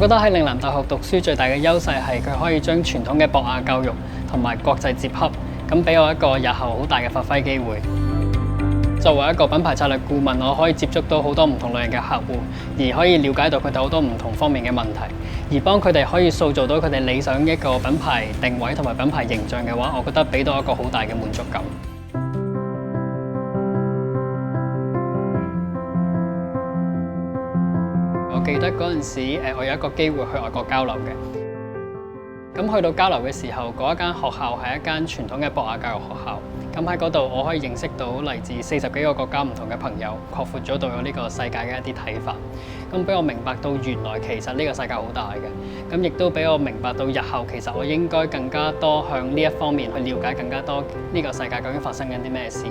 覺得喺嶺南大學讀書最大嘅優勢係佢可以將傳統嘅博雅教育同埋國際接洽，咁俾我一個日後好大嘅發揮機會。作為一個品牌策略顧問，我可以接觸到好多唔同類型嘅客戶，而可以了解到佢哋好多唔同方面嘅問題，而幫佢哋可以塑造到佢哋理想一個品牌定位同埋品牌形象嘅話，我覺得俾到一個好大嘅滿足感。我記得嗰陣時，我有一個機會去外國交流嘅。咁去到交流嘅時候，嗰一間學校係一間傳統嘅博雅教育學校。咁喺嗰度，我可以認識到嚟自40幾個國家唔同嘅朋友，擴闊咗對我呢個世界嘅一啲睇法。咁俾我明白到原來其實呢個世界好大嘅。咁亦都俾我明白到日後其實我應該更加多向呢一方面去了解更加多呢個世界究竟發生緊啲咩事。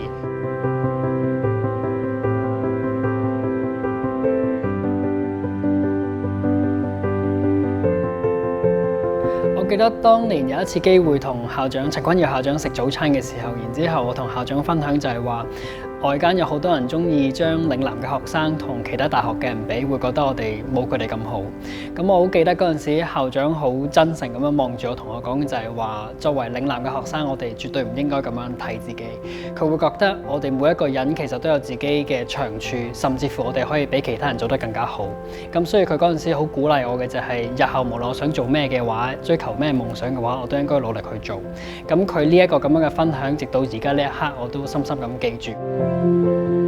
我記得當年有一次機會同校長陳君耀校長食早餐嘅時候，然之後我同校長分享就係話，外間有好多人中意將嶺南嘅學生同其他大學嘅人比，會覺得我哋冇佢哋咁好。咁我好記得嗰陣時，校長好真誠咁樣望住我，同我講就係話，作為嶺南嘅學生，我哋絕對唔應該咁樣睇自己。佢會覺得我哋每一個人其實都有自己嘅長處，甚至乎我哋可以比其他人做得更加好。咁所以佢嗰陣時好鼓勵我嘅就係，日後無論我想做咩嘅話，追求咩夢想嘅話，我都應該努力去做。咁佢呢一個咁樣嘅分享，直到而家呢一刻，我都深深咁記住。